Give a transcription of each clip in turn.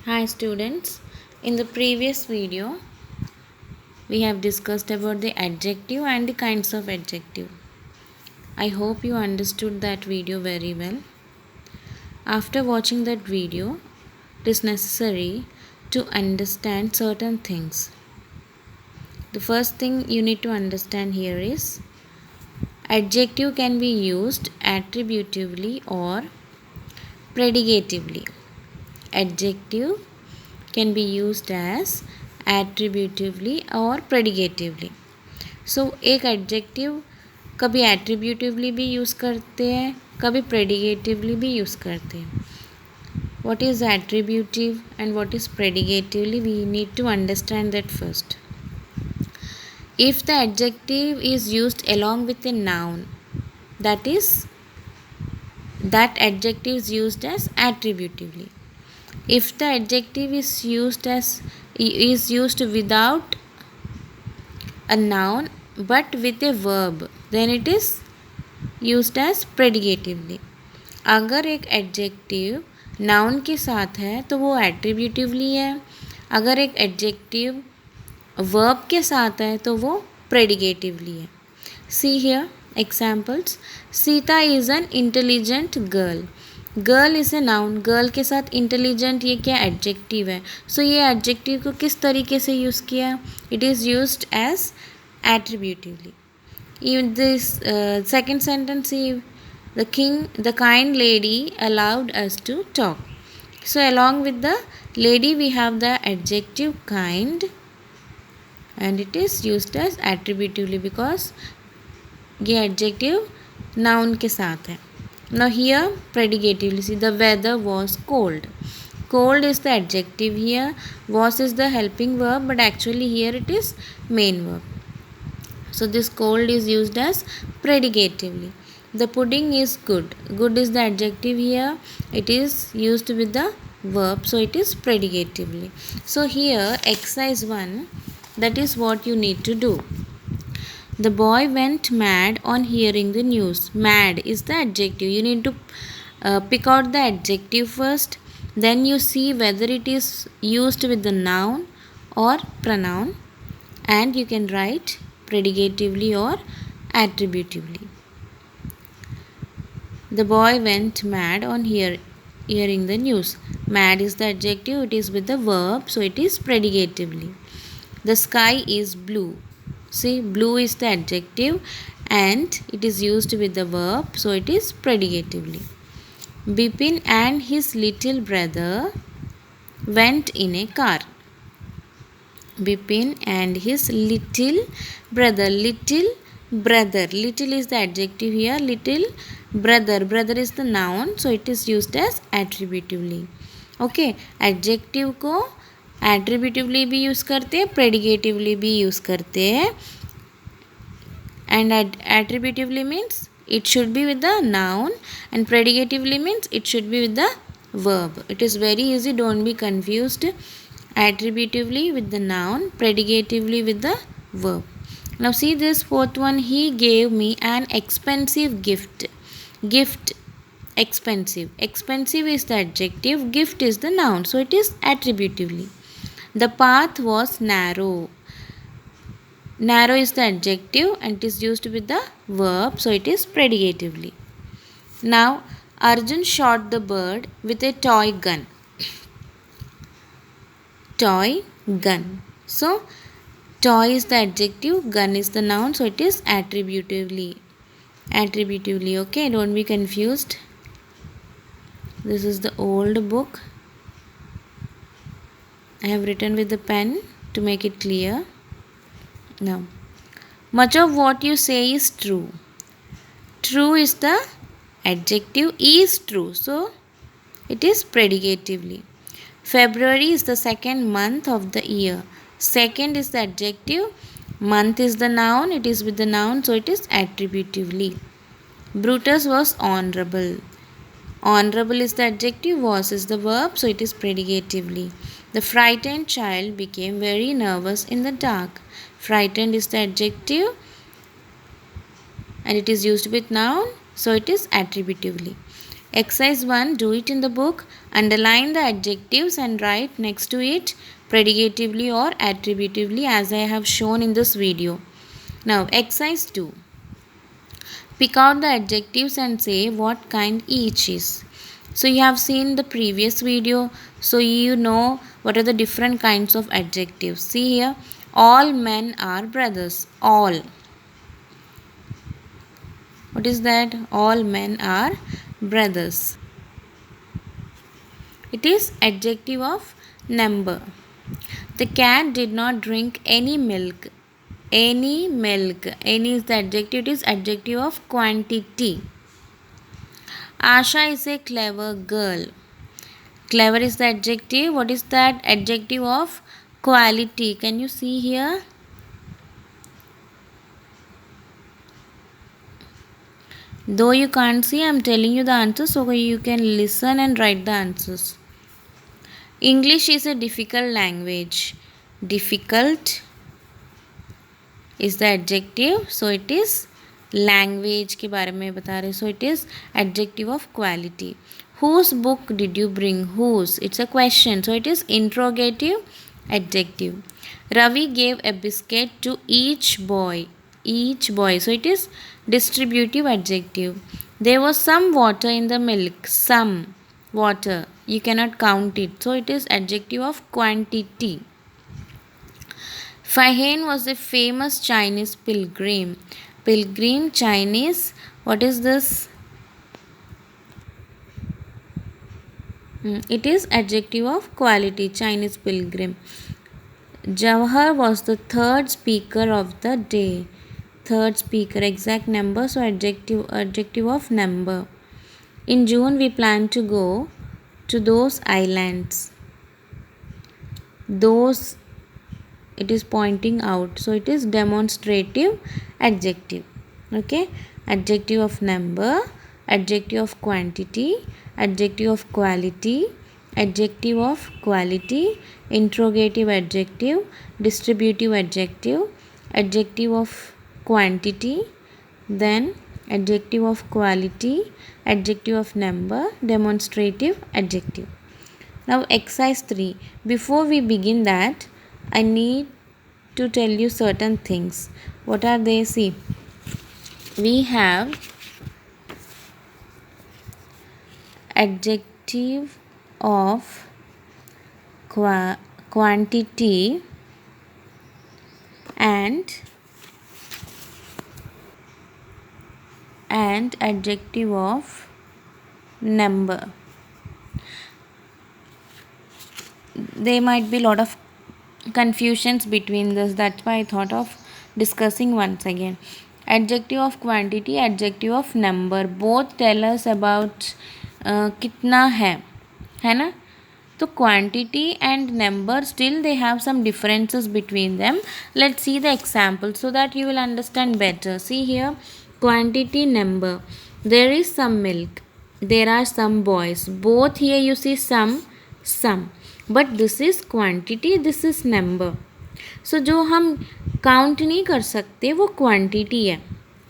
Hi students, in the previous video we have discussed about the adjective and the kinds of adjective. I hope you understood that video very well. After watching that video, it is necessary to understand certain things. The first thing you need to understand here is adjective can be used attributively or predicatively. Adjective can be used as attributively or predicatively. So एक adjective कभी attributively भी use करते हैं, कभी predicatively भी use करते हैं. What is attributive and what is predicatively? We need to understand that first. If the adjective is used along with a noun, that adjective is used as attributively. If the adjective is used without a noun but with a verb, then it is used as predicatively. अगर एक adjective noun के साथ है तो वो attributively है. अगर एक एडजेक्टिव वर्ब के साथ है तो वो प्रेडिकेटिवली है. See here examples. Sita is an intelligent girl. Girl is a noun. Girl के साथ इंटेलिजेंट ये क्या एडजेक्टिव है. सो ये एडजेक्टिव को किस तरीके से यूज़ किया. It is used as attributively. In this second sentence, the kind lady allowed us to talk. So along with the lady we have the adjective kind and it is used as attributively because ये adjective noun के साथ है. Now here predicatively, see the weather was cold. Cold is the adjective here. Was is the helping verb but actually here it is main verb. So this cold is used as predicatively. The pudding is good. Good is the adjective here. It is used with the verb, so it is predicatively. So here exercise 1, that is what you need to do. The boy went mad on hearing the news. Mad is the adjective. You need to pick out the adjective first. Then you see whether it is used with the noun or pronoun and you can write predicatively or attributively. The boy went mad on hearing the news. Mad is the adjective, it is with the verb, so it is predicatively. The sky is blue. See, blue is the adjective and it is used with the verb, so it is predicatively. Bipin and his little brother went in a car. Bipin and his little brother. Little is the adjective here. Little brother is the noun, so it is used as attributively. Okay, adjective को attributively भी use करते हैं, predicatively भी use करते हैं. And attributively means it should be with the noun and predicatively means it should be with the verb. It is very easy, don't be confused. Attributively with the noun, predicatively with the verb. Now see this fourth one. He gave me an expensive gift. Gift, expensive. Expensive is the adjective, gift is the noun, so it is attributively. The path was narrow. Narrow is the adjective and it is used with the verb, so it is predicatively. Now Arjun shot the bird with a toy gun. Toy, gun. So toy is the adjective, gun is the noun, so it is attributively. Attributively, okay, don't be confused. This is the old book. I have written with the pen to make it clear. Now, much of what you say is true. True is the adjective, is true, so it is predicatively. February is the second month of the year. Second is the adjective, month is the noun, it is with the noun, so it is attributively. Brutus was honorable. Honorable is the adjective, was is the verb, so it is predicatively. The frightened child became very nervous in the dark. Frightened is the adjective and it is used with noun, so it is attributively. Exercise 1, do it in the book. Underline the adjectives and write next to it predicatively or attributively as I have shown in this video. Now, exercise 2. Pick out the adjectives and say what kind each is. So, you have seen the previous video, so you know what are the different kinds of adjectives. See here, all men are brothers. All. What is that? All men are brothers. It is adjective of number. The cat did not drink any milk. Any milk. Any is the adjective. It is adjective of quantity. Asha is a clever girl. Clever is the adjective. What is that? Adjective of quality. Can you see here? Though you can't see, I am telling you the answers so you can listen and write the answers. English is a difficult language. Difficult is the adjective. So it is language के बारे में बता रहे. So it is adjective of quality. Whose book did you bring? Whose? It's a question. So it is interrogative adjective. Ravi gave a biscuit to each boy. Each boy. So it is distributive adjective. There was some water in the milk. Some water. You cannot count it. So it is adjective of quantity. Fahien was a famous Chinese pilgrim. Pilgrim, Chinese. What is this? It is adjective of quality. Chinese pilgrim. Jawahar was the third speaker of the day. Third speaker, exact number, so adjective of number. In June we plan to go to those islands. Those, it is pointing out, so it is demonstrative adjective. Okay, adjective of number, adjective of quantity, adjective of quality, adjective of quality, interrogative adjective, distributive adjective, adjective of quantity, then adjective of quality, adjective of number, demonstrative adjective. Now exercise 3. Before we begin that, I need to tell you certain things. What are they? See, we have adjective of quantity and adjective of number. There might be a lot of confusions between this. That's why I thought of discussing once again. Adjective of quantity, adjective of number, both tell us about कितना है ना. So quantity and number, still they have some differences between them. Let's see the example so that you will understand better. See here, quantity, number. There is some milk. There are some boys. Both here you see some. But this is quantity, this is number. So जो हम count नहीं कर सकते वो quantity है.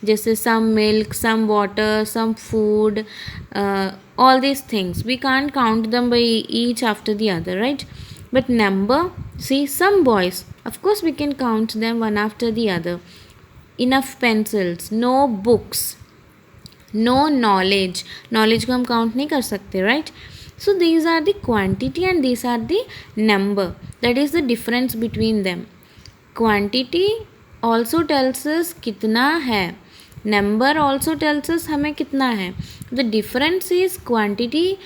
जैसे some milk, some water, some food, all these things. We can't count them by each after the other, right? But number, see, some boys, of course we can count them one after the other. Enough pencils, no books, no knowledge. Knowledge को हम count नहीं कर सकते, right? So these are the quantity and these are the number. That is the difference between them. Quantity also tells us कितना है. Number also tells us हमें कितना है. The difference is quantity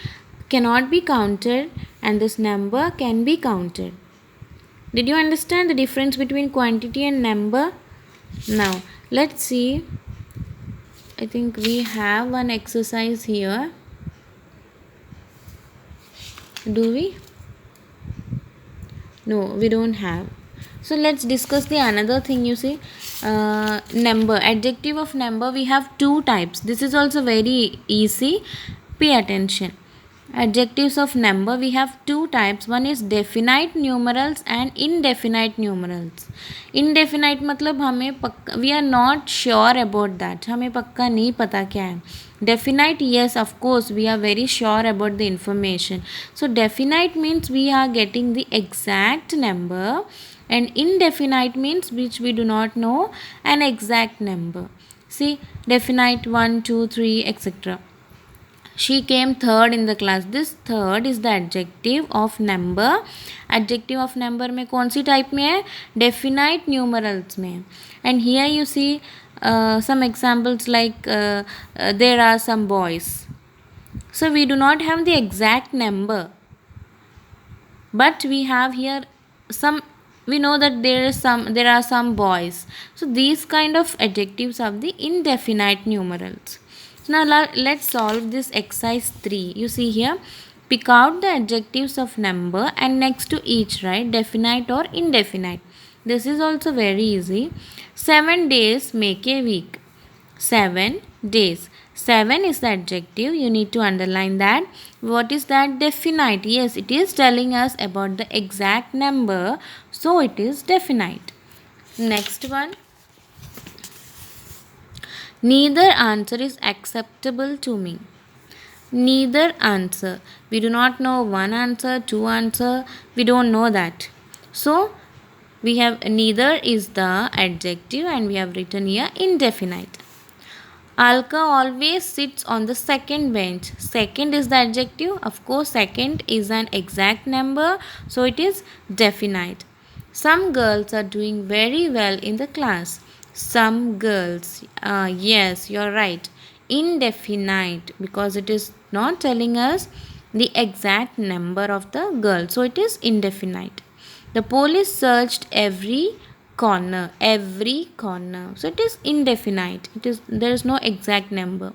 cannot be counted and this number can be counted. Did you understand the difference between quantity and number? Now let's see. I think we have one exercise here. Do we? No, we don't have. So let's discuss the another thing. You see, number, adjective of number, we have two types. This is also very easy. Pay attention. Adjectives of number, we have two types. One is definite numerals and indefinite numerals. Indefinite मतलब हमें पक्का, we are not sure about that. हमें पक्का नहीं पता क्या है. Definite, yes, of course, we are very sure about the information. So definite means we are getting the exact number, and indefinite means which we do not know an exact number. See, definite 1, 2, 3, etc. She came third in the class. This third is the adjective of number. Adjective of number में कौन सी type में है? Definite numerals में. And here you see some examples like there are some boys. So we do not have the exact number, but we have here some. We know that there are some boys. So these kind of adjectives are the indefinite numerals. Now let's solve this exercise 3. You see here, pick out the adjectives of number and next to each write definite or indefinite. This is also very easy. 7 days make a week. 7 days. 7 is the adjective. You need to underline that. What is that? Definite. Yes, it is telling us about the exact number. So it is definite. Next one. Neither answer is acceptable to me. Neither answer. We do not know one answer, two answer. We don't know that. So we have neither is the adjective and we have written here indefinite. Alka always sits on the second bench. Second is the adjective. Of course, second is an exact number. So it is definite. Some girls are doing very well in the class. Some girls. Yes, you're right. Indefinite because it is not telling us the exact number of the girls. So it is indefinite. The police searched every corner. So it is indefinite. There is no exact number.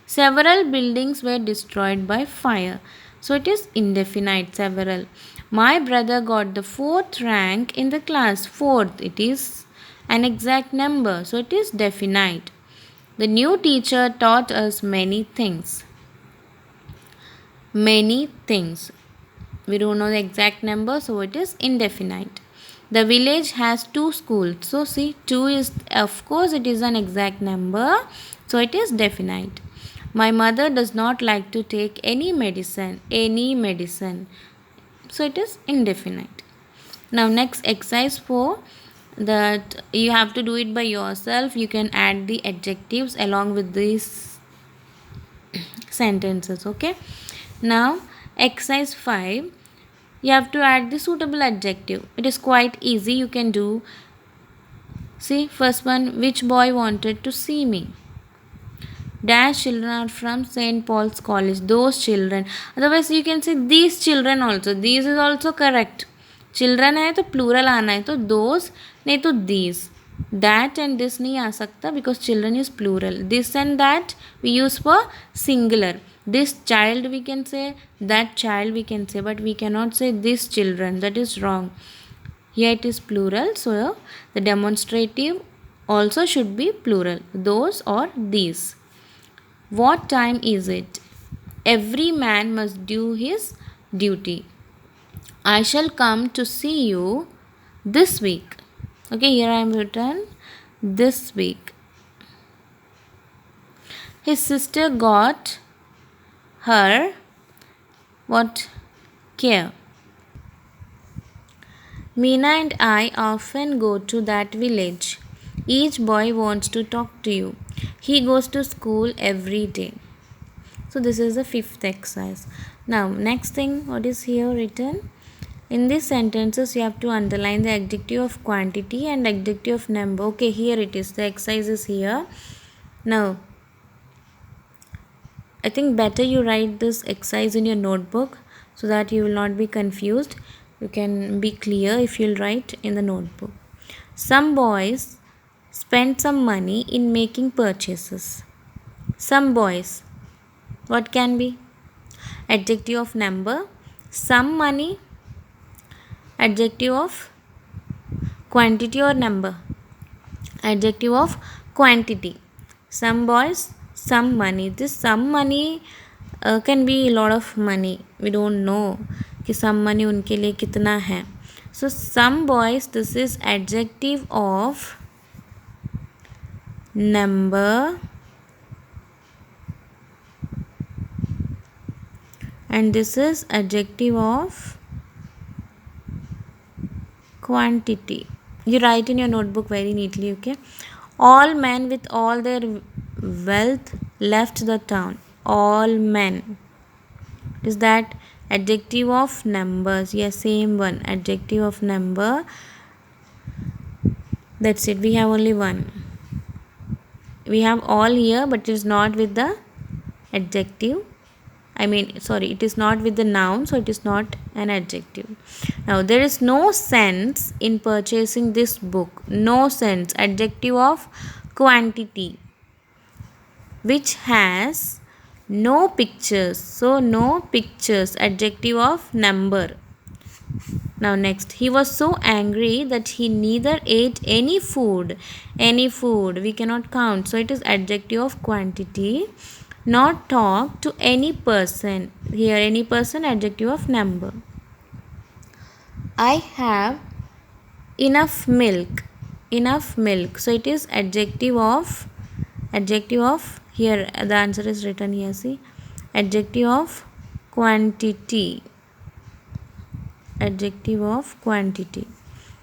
Several buildings were destroyed by fire. So it is indefinite. Several. My brother got the 4th rank in the class. 4th. It is an exact number. So it is definite. The new teacher taught us many things. Many things. We don't know the exact number, so it is indefinite. The village has 2 schools. So see, 2 is, of course, it is an exact number. So it is definite. My mother does not like to take any medicine. Any medicine. So it is indefinite. Now next exercise 4. That you have to do it by yourself. You can add the adjectives along with these sentences. Okay. Now exercise 5. You have to add the suitable adjective. It is quite easy. You can do. See, first one, which boy wanted to see me? Dash children are from St. Paul's College. Those children. Otherwise, you can say these children also. These is also correct. Children है तो plural आना है तो those नहीं तो these. That and this नहीं आ सकता because children is plural. This and that we use for singular. This child we can say, that child we can say, but we cannot say this children. That is wrong. Here it is plural, so the demonstrative also should be plural. Those or these. What time is it? Every man must do his duty. I shall come to see you this week. Okay, here I am written this week. His sister got her what care. Meena and I often go to that village. Each boy wants to talk to you. He goes to school every day. So this is the 5th exercise. Now next thing, what is here written? In these sentences you have to underline the adjective of quantity and adjective of number. Okay, here it is. The exercise is here. Now I think better you write this exercise in your notebook so that you will not be confused. You can be clear if you'll write in the notebook. Some boys spend some money in making purchases. Some boys. What can be? Adjective of number. Some money. Adjective of quantity or number. Adjective of quantity. Some boys, some money. This some money can be a lot of money. We don't know कि some money उनके लिए कितना है. So some boys, this is adjective of number and this is adjective of quantity. You write in your notebook very neatly, okay? All men with all their wealth left the town. All men. Is that adjective of numbers? Yes, same one. Adjective of number. That's it. We have only one. We have all here, but it is not with the adjective. It is not with the noun, so it is not an adjective. Now, there is no sense in purchasing this book. No sense. Adjective of quantity, which has no pictures. So, no pictures. Adjective of number. Now, next. He was so angry that he neither ate any food. Any food. We cannot count. So, it is adjective of quantity. Not talk to any person. Here, any person, adjective of number. I have enough milk. Enough milk. So, it is adjective of here the answer is written here, see, adjective of quantity. Adjective of quantity.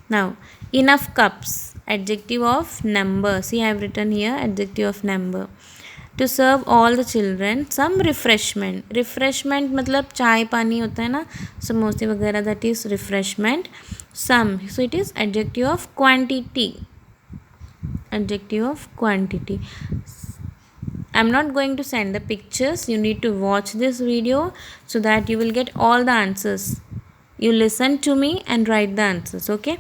Now, enough cups. Adjective of number. See, I have written here adjective of number. To serve all the children some refreshment. Refreshment मतलब चाय पानी होता है ना, समोसे वगैरह, that is refreshment. Some. So it is adjective of quantity. Adjective of quantity. I'm not going to send the pictures. You need to watch this video so that you will get all the answers. You listen to me and write the answers, okay?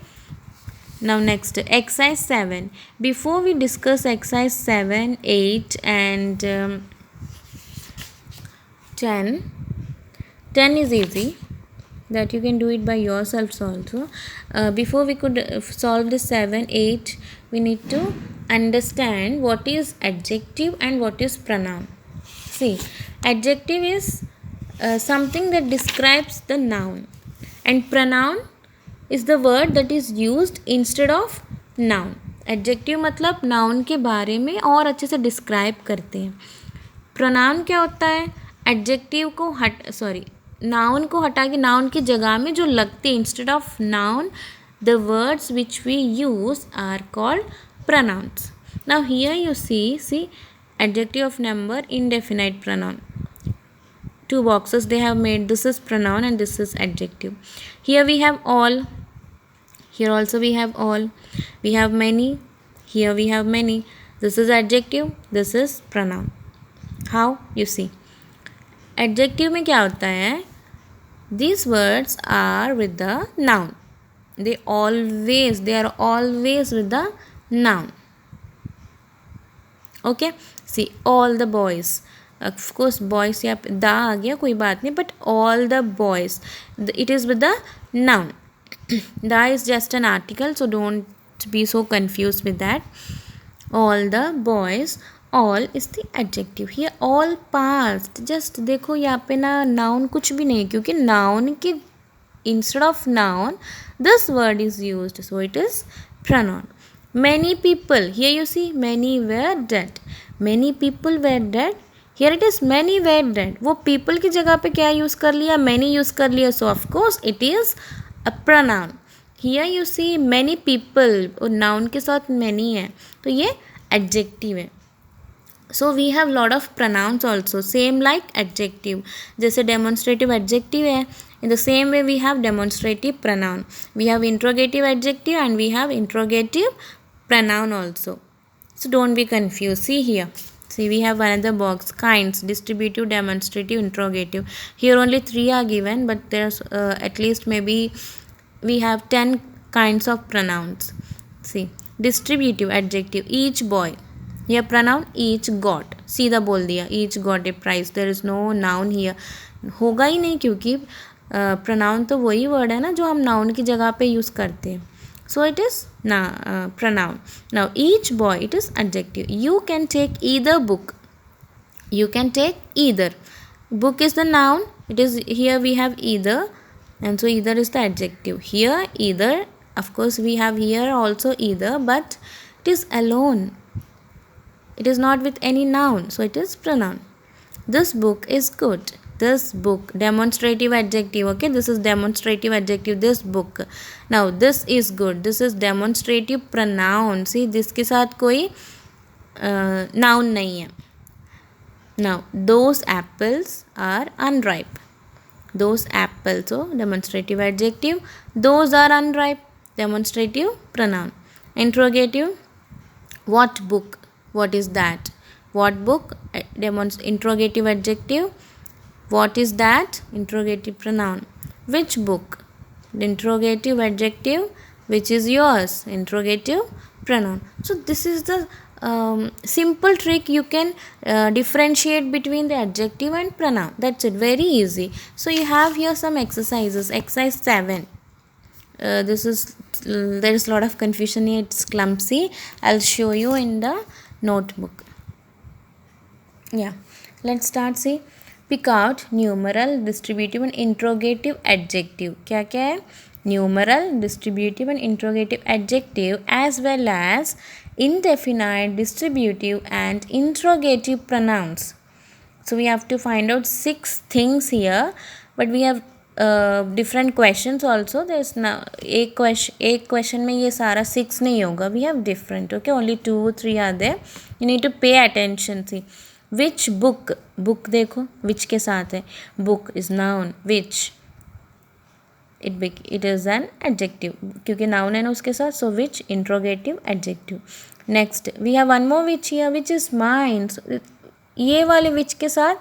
Now next, exercise 7. Before we discuss exercise 7, 8 and 10, 10 is easy, that you can do it by yourselves also. Before we could solve the 7, 8, we need to understand what is adjective and what is pronoun. See, adjective is something that describes the noun, and pronoun is the word that is used instead of noun. Adjective मतलब noun के बारे में और अच्छे से describe करते हैं. pronoun क्या होता है? adjective को noun को हटा के noun की जगह में जो लगते हैं, instead of noun, the words which we use are called pronouns. Now here you see adjective of number, indefinite pronoun. 2 boxes they have made. This is pronoun and this is adjective. Here we have all. Here also we have all. We have many. Here we have many. This is adjective. This is pronoun. How? You see. Adjective में क्या होता है? These words are with the noun. They are always with the noun. Okay? See, all the boys. Of course, boys यहाँ पे दा आ गया, कोई बात नहीं, but all the boys. It is with the noun. Da is just an article, so don't be so confused with that. All the boys. All is the adjective. Here all past. Just देखो यहाँ पे ना noun कुछ भी नहीं, क्योंकि noun के instead of noun this word is used, so it is pronoun. Many people. Here you see many were dead. Many people were dead. Here it is many were dead. वो people की जगह पे क्या use कर लिया? many use कर लिया, so of course it is a pronoun. Here you see many people, और noun के साथ many है, तो ये adjective है. So we have lot of pronouns also, same like adjective. जैसे demonstrative adjective है, in the same way we have demonstrative pronoun. We have interrogative adjective and we have interrogative pronoun also. So don't be confused. See here. See, we have another box, kinds, distributive, demonstrative, interrogative. Here only 3 are given, but there's at least maybe we have 10 kinds of pronouns. See, distributive adjective, each boy. Here pronoun, each got. सीधा बोल दिया, each got a prize. There is no noun here. होगा ही नहीं, क्योंकि pronoun तो वही word है ना जो हम noun की जगह पे use करते हैं. So it is pronoun. Now each boy, it is adjective. You can take either book. You can take either. Book is the noun. It is here we have either, and so either is the adjective. Here either, of course we have here also either, but it is alone. It is not with any noun, so it is pronoun. This book is good. this book. Demonstrative adjective. Okay, this is demonstrative adjective, this book. Now this is good, this is demonstrative pronoun. See, this के साथ कोई noun नहीं है. Now those apples are unripe. Those apples, so demonstrative adjective. Those are unripe, demonstrative pronoun. Interrogative, what book, what is that? What book, interrogative adjective. What is that, interrogative pronoun. Which book, interrogative adjective. Which is yours, interrogative pronoun. So this is the simple trick. You can differentiate between the adjective and pronoun. That's it, very easy. So you have here some exercises. Exercise 7. This is there is a lot of confusion here, it's clumsy. I'll show you in the notebook. Yeah, let's start. See, pick out numeral, distributive and interrogative adjective. क्या क्या है? Numeral, distributive and interrogative adjective, as well as indefinite, distributive and interrogative pronouns. So we have to find out 6 things here, but we have different questions also. There's now एक question में ये सारा 6 नहीं होगा. We have different. Okay, only 2 3 are there. You need to pay attention. See, which book, book देखो which के साथ है. Book is noun. Which, it is an adjective क्योंकि noun है ना उसके साथ. So which, interrogative adjective. Next we have one more which here, which is mine. So, ये वाले which के साथ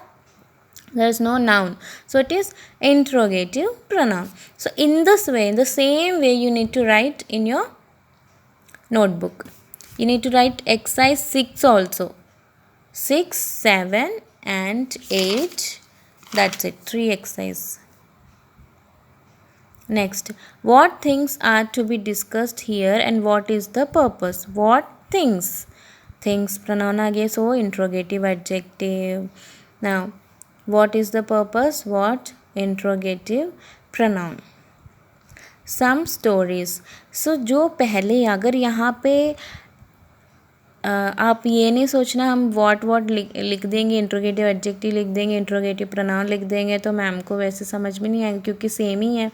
there is no noun, so it is interrogative pronoun. So in this way, in the same way, you need to write in your notebook. You need to write exercise 6 also. 6, 7 and 8. That's it, 3 exercises. Next, what things are to be discussed here and what is the purpose? What things? Things pronoun आ गया, so interrogative adjective. Now what is the purpose? What, interrogative pronoun. Some stories. So जो पहले अगर यहाँ पे आप ये नहीं सोचना हम what लिख देंगे, इंट्रोगेटिव एडजेक्टिव लिख देंगे, इंट्रोगेटिव प्रनाउन लिख देंगे तो मैम को वैसे समझ में नहीं आएगा क्योंकि सेम ही है,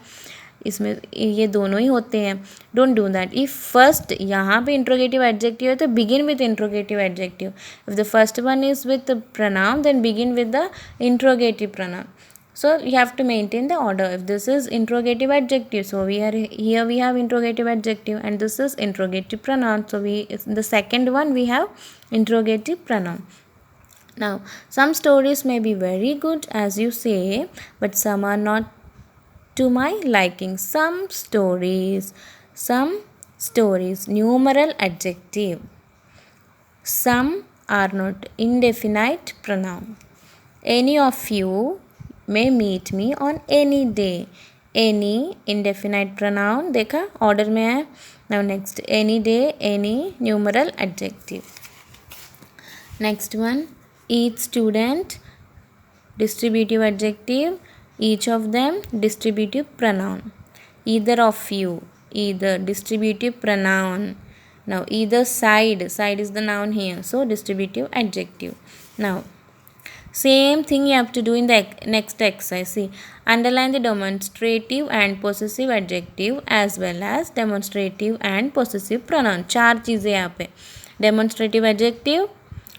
इसमें ये दोनों ही होते हैं. Don't do that. If first यहाँ पे इंट्रोगेटिव एडजेक्टिव है तो begin with interrogative adjective. If the first one is with pronoun then begin with the interrogative pronoun. So you have to maintain the order. If this is interrogative adjective, so we have interrogative adjective, and this is interrogative pronoun. So the second one we have interrogative pronoun. Now some stories may be very good as you say, but some are not to my liking. Some stories, numeral adjective. Some are not, indefinite pronoun. Any of you may meet me on any day. Any, indefinite pronoun. देखा order में है. Now next, any day, any, numeral adjective. Next one, each student, distributive adjective. Each of them, distributive pronoun. Either of you, either, distributive pronoun. Now either side is the noun here, so distributive adjective. Now same thing you have to do in the next exercise. See, underline the demonstrative and possessive adjective as well as demonstrative and possessive pronoun. 4 चीज़ें यहाँ पे. Demonstrative adjective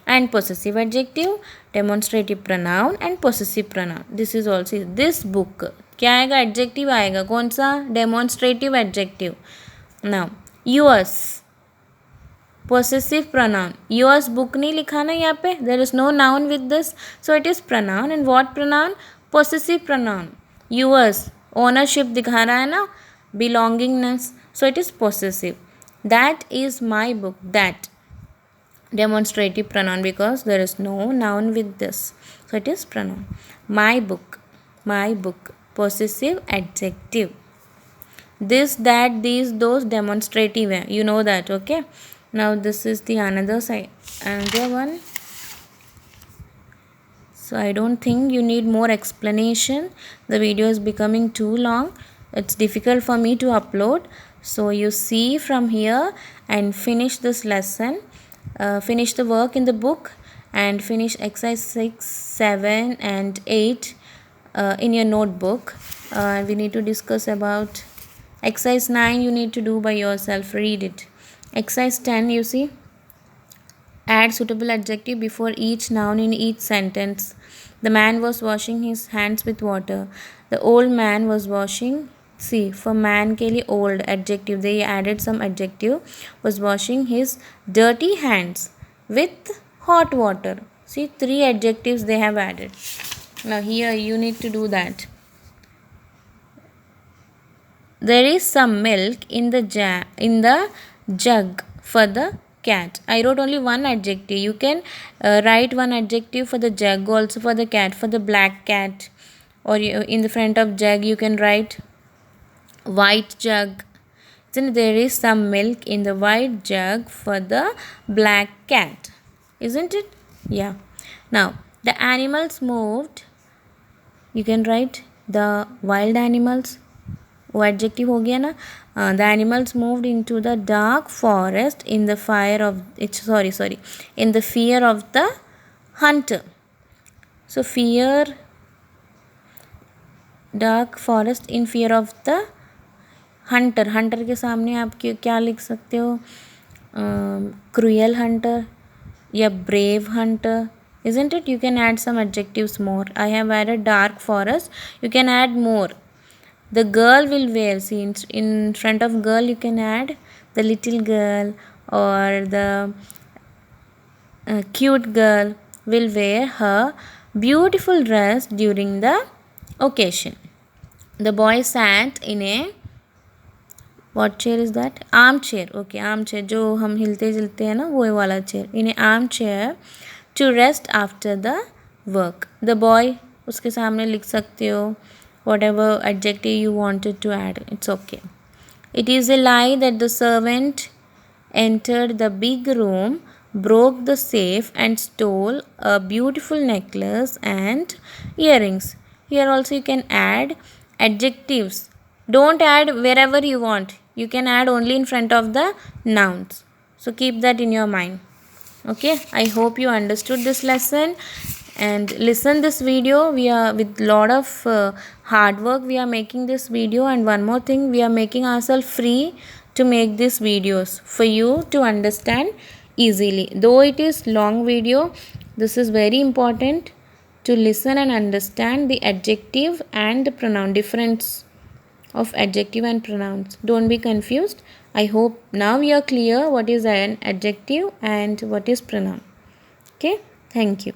and possessive adjective, demonstrative pronoun and possessive pronoun. This is also this book. क्या आएगा? adjective आएगा. कौन सा? Demonstrative adjective. Now yours, possessive pronoun. Yours book नहीं लिखा ना यहाँ पे. There is no noun with this, so it is pronoun. And what pronoun? Possessive pronoun. Yours, ownership दिखा रहा है ना, belongingness, so it is possessive. That is my book. That, demonstrative pronoun because there is no noun with this, so it is pronoun. My book, possessive adjective. This, that, these, those, demonstrative है. You know that, okay? Now this is the another side, another one. So I don't think you need more explanation. The video is becoming too long. It's difficult for me to upload. So you see from here and finish this lesson. Finish the work in the book and finish exercise 6, 7 and 8 in your notebook. We need to discuss about exercise 9. You need to do by yourself. Read it. Exercise 10, you see, add suitable adjective before each noun in each sentence. The man was washing his hands with water. The old man was washing. See, for man के लिए old adjective, they added some adjective. Was washing his dirty hands with hot water. See, 3 adjectives they have added. Now here you need to do that. There is some milk in the jug for the cat. I wrote only one adjective. You can write one adjective for the jug, also for the cat, for the black cat, or in the front of jug you can write white jug. Then there is some milk in the white jug for the black cat, isn't it? Yeah. Now the animals moved. You can write the wild animals. वो adjective हो गया ना. The animals moved into the dark forest in the fire of sorry in the fear of the Hunter. So fear dark forest in fear of the Hunter. Hunter के सामने आप क्या लिख सकते हो? क्रूएल हंटर या brave Hunter, isn't it? You can add some adjectives more. I have added dark forest. You can add more. The girl will wear, see, in front of girl you can add the little girl, or the cute girl will wear her beautiful dress during the occasion. The boy sat in a, what chair is that? Armchair. Okay, armchair जो हम हिलते जुलते हैं ना, वो वाला chair. In a armchair to rest after the work. The boy, उसके सामने लिख सकते हो whatever adjective you wanted to add. It's okay. It is a lie that the servant entered the big room, broke the safe and stole a beautiful necklace and earrings. Here also you can add adjectives. Don't add wherever you want. You can add only in front of the nouns. So keep that in your mind. Okay, I hope you understood this lesson and listen this video. We are with lot of hard work we are making this video, and one more thing, we are making ourselves free to make these videos for you to understand easily. Though it is long video, this is very important to listen and understand the adjective and the pronoun, difference of adjective and pronouns. Don't be confused. I hope now you are clear what is an adjective and what is pronoun. Okay, thank you.